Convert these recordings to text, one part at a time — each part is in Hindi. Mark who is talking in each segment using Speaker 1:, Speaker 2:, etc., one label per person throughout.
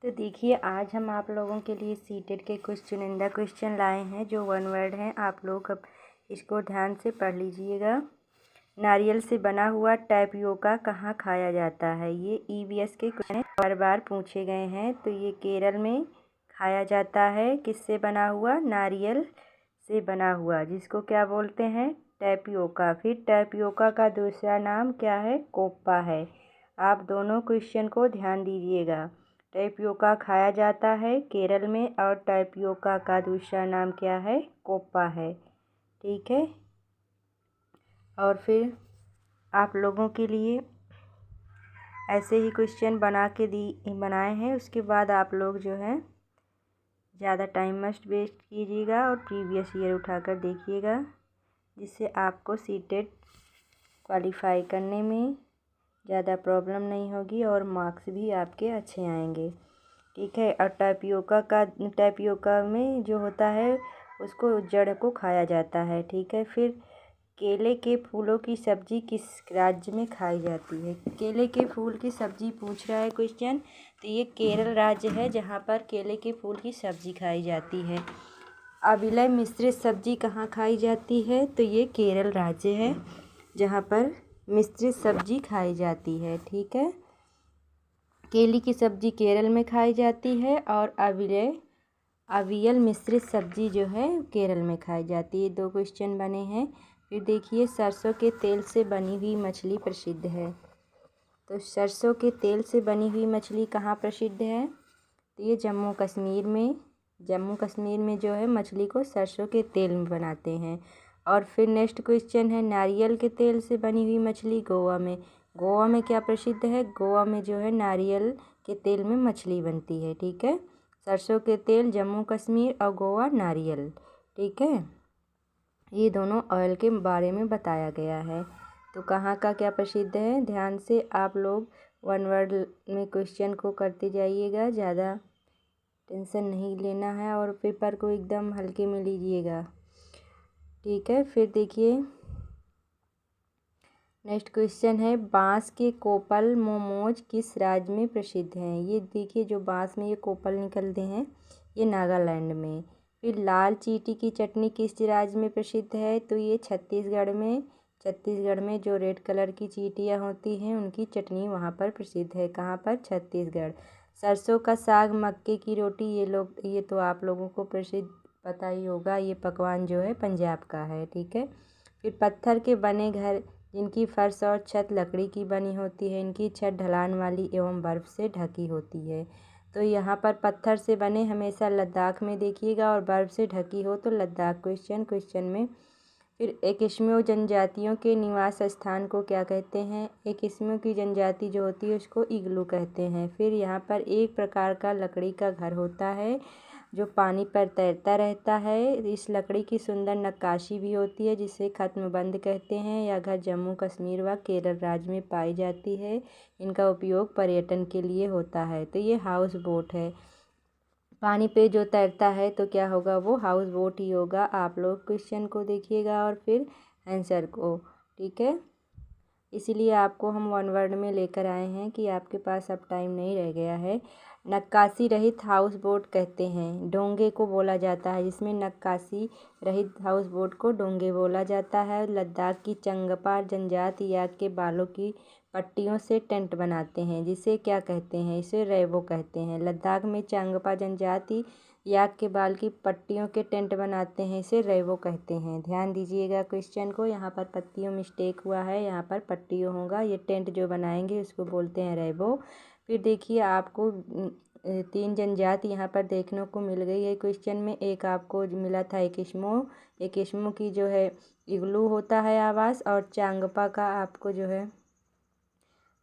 Speaker 1: तो देखिए, आज हम आप लोगों के लिए सीटेट के कुछ चुनिंदा क्वेश्चन लाए हैं जो वन वर्ड हैं। आप लोग अब इसको ध्यान से पढ़ लीजिएगा। नारियल से बना हुआ टैपियोका कहाँ खाया जाता है? ये ईवीएस के क्वेश्चन बार बार पूछे गए हैं। तो ये केरल में खाया जाता है। किससे बना हुआ? नारियल से बना हुआ, जिसको क्या बोलते हैं? टैपियोका। फिर टैपियोका का दूसरा नाम क्या है? कोप्पा है। आप दोनों क्वेश्चन को ध्यान दीजिएगा। टैपियोका खाया जाता है केरल में और टैपियोका का दूसरा नाम क्या है? कोप्पा है। ठीक है। और फिर आप लोगों के लिए ऐसे ही क्वेश्चन बनाए हैं। उसके बाद आप लोग जो है ज़्यादा टाइम मस्ट वेस्ट कीजिएगा और प्रीवियस ईयर उठाकर देखिएगा, जिससे आपको सीटेट क्वालिफाई करने में ज़्यादा प्रॉब्लम नहीं होगी और मार्क्स भी आपके अच्छे आएंगे। ठीक है। और टैपियोका में जो होता है उसको जड़ को खाया जाता है। ठीक है। फिर केले के फूलों की सब्जी किस राज्य में खाई जाती है? केले के फूल की सब्जी पूछ रहा है क्वेश्चन। तो ये केरल राज्य है जहाँ पर केले के फूल की सब्जी खाई जाती है। अविलय मिश्रित सब्जी कहाँ खाई जाती है? तो ये केरल राज्य है जहाँ पर मिश्रित सब्जी खाई जाती है। ठीक है। केले की सब्जी केरल में खाई जाती है और अवियल मिश्रित सब्जी जो है केरल में खाई जाती है। 2 क्वेश्चन बने हैं। फिर देखिए, सरसों के तेल से बनी हुई मछली प्रसिद्ध है। तो सरसों के तेल से बनी हुई मछली कहाँ प्रसिद्ध है? तो ये जम्मू कश्मीर में जो है मछली को सरसों के तेल में बनाते हैं। और फिर नेक्स्ट क्वेश्चन है, नारियल के तेल से बनी हुई मछली गोवा में क्या प्रसिद्ध है? गोवा में जो है नारियल के तेल में मछली बनती है। ठीक है। सरसों के तेल जम्मू कश्मीर और गोवा नारियल। ठीक है। ये दोनों ऑयल के बारे में बताया गया है। तो कहाँ का क्या प्रसिद्ध है? ध्यान से आप लोग वन वर्ड में क्वेश्चन को करते जाइएगा। ज़्यादा टेंशन नहीं लेना है और पेपर को एकदम हल्के में लीजिएगा। ठीक है। फिर देखिए, नेक्स्ट क्वेश्चन है, बांस के कोपल मोमोज किस राज्य में प्रसिद्ध हैं? ये देखिए, जो बांस में ये कोपल निकलते हैं ये नागालैंड में। फिर लाल चींटी की चटनी किस राज्य में प्रसिद्ध है? तो ये छत्तीसगढ़ में जो रेड कलर की चींटियाँ होती हैं उनकी चटनी वहाँ पर प्रसिद्ध है। कहाँ पर? छत्तीसगढ़। सरसों का साग, मक्के की रोटी, ये तो आप लोगों को प्रसिद्ध पता ही होगा। ये पकवान जो है पंजाब का है। ठीक है। फिर पत्थर के बने घर जिनकी फर्श और छत लकड़ी की बनी होती है, इनकी छत ढलान वाली एवं बर्फ़ से ढकी होती है। तो यहाँ पर पत्थर से बने हमेशा लद्दाख में देखिएगा और बर्फ़ से ढकी हो तो लद्दाख क्वेश्चन में। फिर एस्किमो जनजातियों के निवास स्थान को क्या कहते हैं? एस्किमो की जनजाति जो होती है उसको इग्लू कहते हैं। फिर यहाँ पर एक प्रकार का लकड़ी का घर होता है जो पानी पर तैरता रहता है। इस लकड़ी की सुंदर नक्काशी भी होती है जिसे खत्मबंद कहते हैं। यह घर जम्मू कश्मीर व केरल राज्य में पाई जाती है। इनका उपयोग पर्यटन के लिए होता है। तो ये हाउस बोट है। पानी पे जो तैरता है तो क्या होगा? वो हाउस बोट ही होगा। आप लोग क्वेश्चन को देखिएगा और फिर आंसर को। ठीक है। इसीलिए आपको हम वन वर्ड में लेकर आए हैं कि आपके पास अब टाइम नहीं रह गया है। नक्काशी रहित हाउस बोट कहते हैं। डोंगे को बोला जाता है, जिसमें नक्काशी रहित हाउस बोट को डोंगे बोला जाता है। लद्दाख की चंगपा जनजाति याक के बालों की पट्टियों से टेंट बनाते हैं, जिसे क्या कहते हैं? इसे रेबो कहते हैं। लद्दाख में चंगपा जनजाति याक के बाल की पट्टियों के टेंट बनाते हैं, इसे रेबो कहते हैं। ध्यान दीजिएगा क्वेश्चन को। यहाँ पर पट्टियों मिस्टेक हुआ है, यहाँ पर पट्टियों होगा। ये टेंट जो बनाएंगे उसको बोलते हैं रेबो। फिर देखिए, आपको 3 जनजाति यहाँ पर देखने को मिल गई है क्वेश्चन में। एक आपको मिला था एस्किमो की जो है इग्लू होता है आवास, और चांगपा का आपको जो है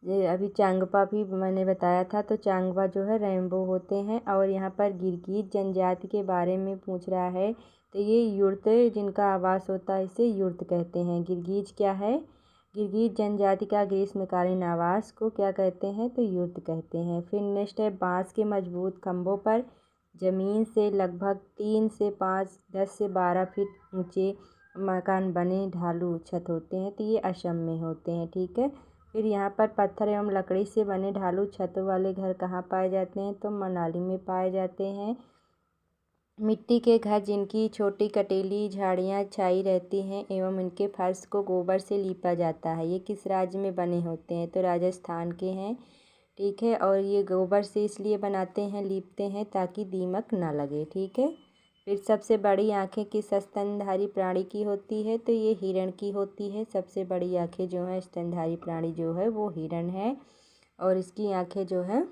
Speaker 1: ये अभी चांगपा भी मैंने बताया था। तो चांगपा जो है रेनबो होते हैं। और यहाँ पर गिरगिट जनजाति के बारे में पूछ रहा है। तो ये युर्त जिनका आवास होता है इसे युर्त कहते हैं। गिरगिट क्या है? गिरगिट जनजाति का ग्रीष्मकालीन आवास को क्या कहते हैं? तो युर्त कहते हैं। फिर नेक्स्ट है, बांस के मजबूत खंभों पर ज़मीन से लगभग 3 से 5, 10 से 12 फीट ऊंचे मकान बने ढालू छत होते हैं। तो ये असम में होते हैं। ठीक है। फिर यहाँ पर पत्थर एवं लकड़ी से बने ढालू छतों वाले घर कहाँ पाए जाते हैं, तो मनाली में पाए जाते हैं। मिट्टी के घर जिनकी छोटी कटीली झाड़ियाँ छाई रहती हैं एवं इनके फर्श को गोबर से लीपा जाता है, ये किस राज्य में बने होते हैं, तो राजस्थान के हैं। ठीक है, और ये गोबर से इसलिए बनाते हैं, लीपते हैं ताकि दीमक ना लगे। ठीक है। फिर सबसे बड़ी आँखें किस स्तनधारी प्राणी की होती है, तो ये हिरण की होती है। सबसे बड़ी आँखें जो हैं स्तनधारी प्राणी जो है वो हिरण है, और इसकी आँखें जो हैं।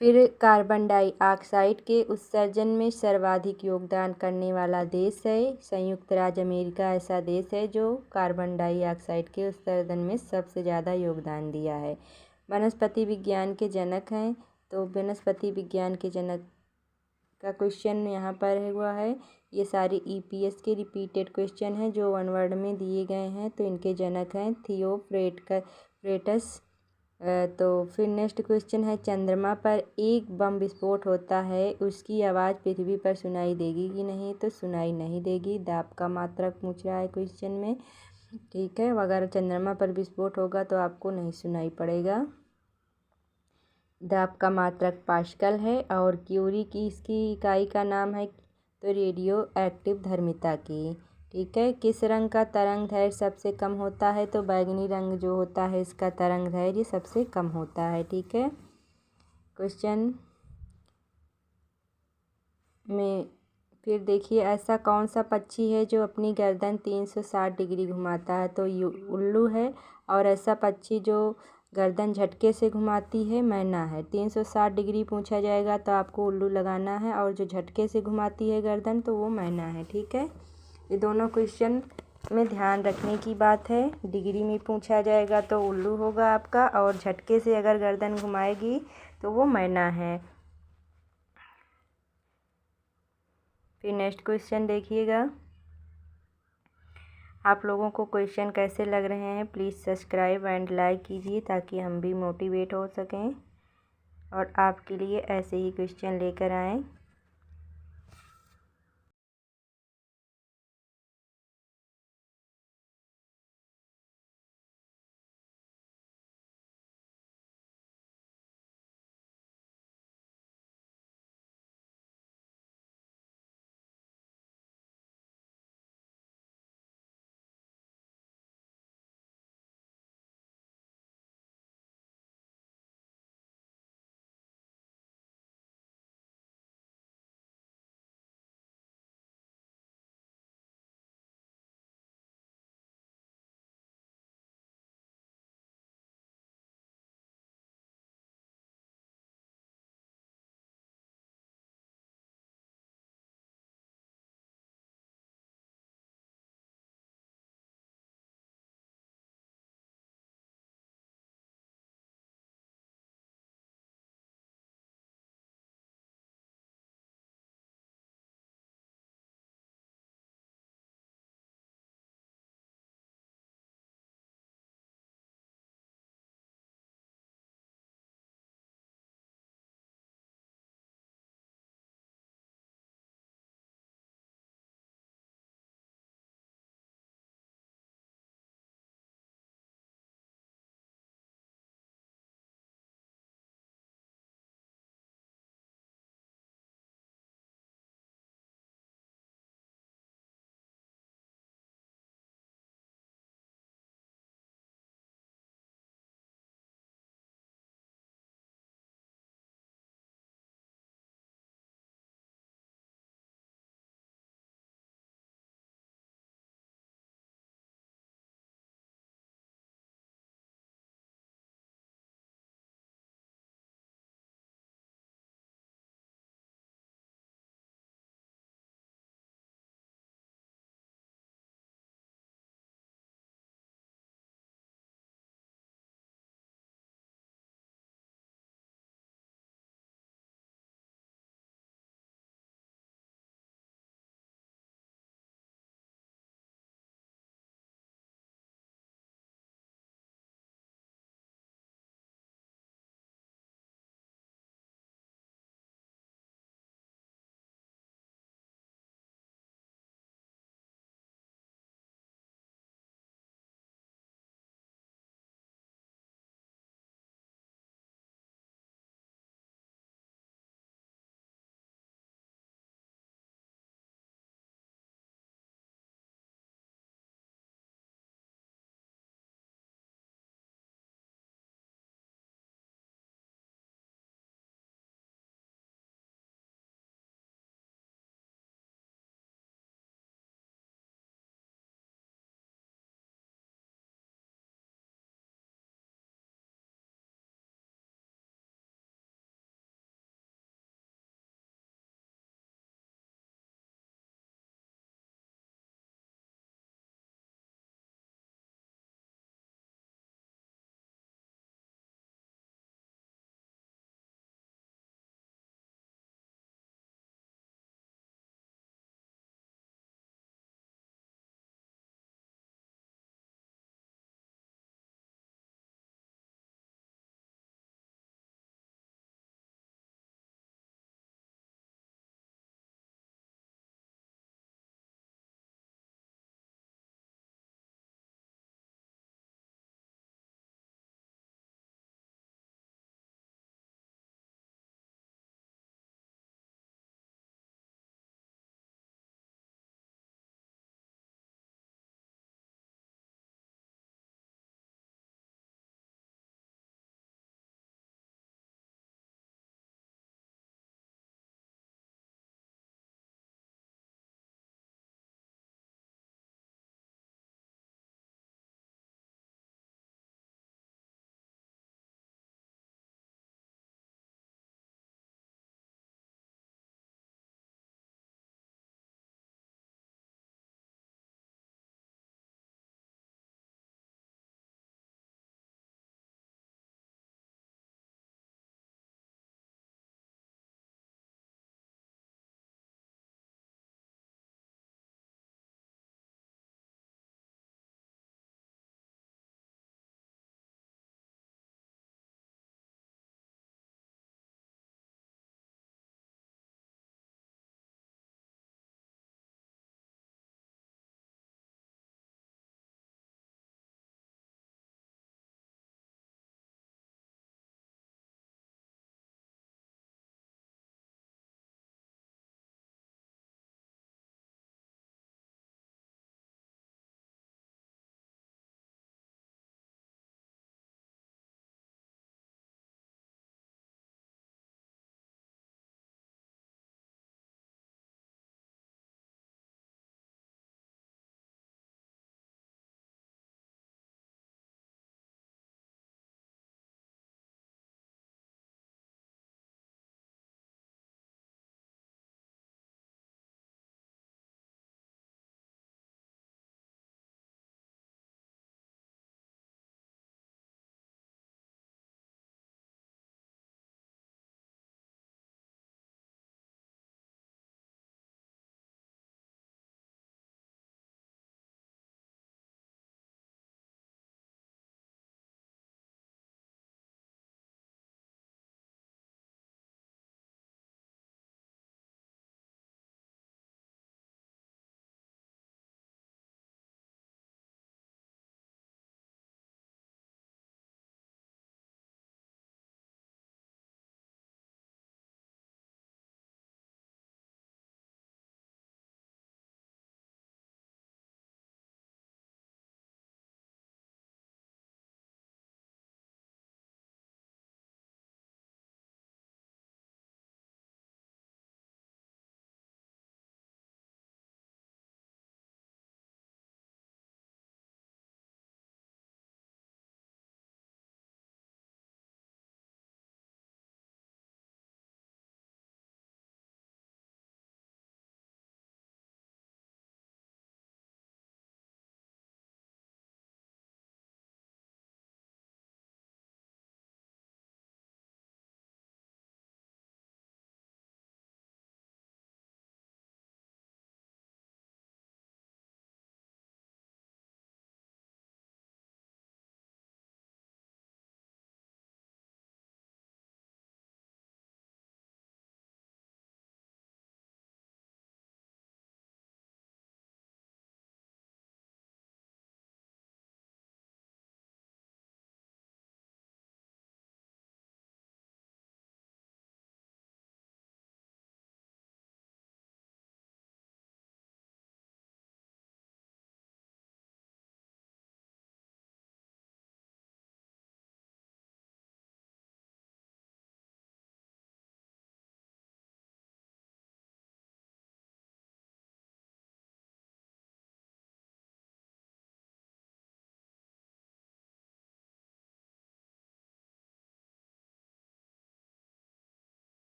Speaker 1: फिर कार्बन डाइऑक्साइड के उत्सर्जन में सर्वाधिक योगदान करने वाला देश है संयुक्त राज्य अमेरिका। ऐसा देश है जो कार्बन डाइऑक्साइड के उत्सर्जन में सबसे ज़्यादा योगदान दिया है। वनस्पति विज्ञान के जनक हैं, तो वनस्पति विज्ञान के जनक का क्वेश्चन यहाँ पर हुआ है। ये सारी ईपीएस के रिपीटेड क्वेश्चन हैं जो वन वर्ड में दिए गए हैं, तो इनके जनक हैं थियोफ्रेटस। तो फिर नेक्स्ट क्वेश्चन है, चंद्रमा पर एक बम विस्फोट होता है, उसकी आवाज़ पृथ्वी पर सुनाई देगी कि नहीं, तो सुनाई नहीं देगी। दाब का मात्रक पूछ रहा है क्वेश्चन में। ठीक है, अगर चंद्रमा पर विस्फोट होगा तो आपको नहीं सुनाई पड़ेगा। दाब का मात्रक पास्कल है, और क्यूरी की इसकी इकाई का नाम है, तो रेडियो एक्टिव धर्मिता की। ठीक है। किस रंग का तरंग दैर्घ्य सबसे कम होता है, तो बैगनी रंग जो होता है इसका तरंग दैर्घ्य सबसे कम होता है। ठीक है। क्वेश्चन में फिर देखिए, ऐसा कौन सा पक्षी है जो अपनी गर्दन 360 डिग्री घुमाता है, तो उल्लू है। और ऐसा पक्षी जो गर्दन झटके से घुमाती है, मैना है। 360 डिग्री पूछा जाएगा तो आपको उल्लू लगाना है, और जो झटके से घुमाती है गर्दन तो वो मैना है। ठीक है। ये दोनों क्वेश्चन में ध्यान रखने की बात है। डिग्री में पूछा जाएगा तो उल्लू होगा आपका, और झटके से अगर गर्दन घुमाएगी तो वो मैना है। फिर नेक्स्ट क्वेश्चन देखिएगा। आप लोगों को क्वेश्चन कैसे लग रहे हैं, प्लीज़ सब्सक्राइब एंड लाइक कीजिए ताकि हम भी मोटिवेट हो सकें और आपके लिए ऐसे ही क्वेश्चन लेकर आएँ।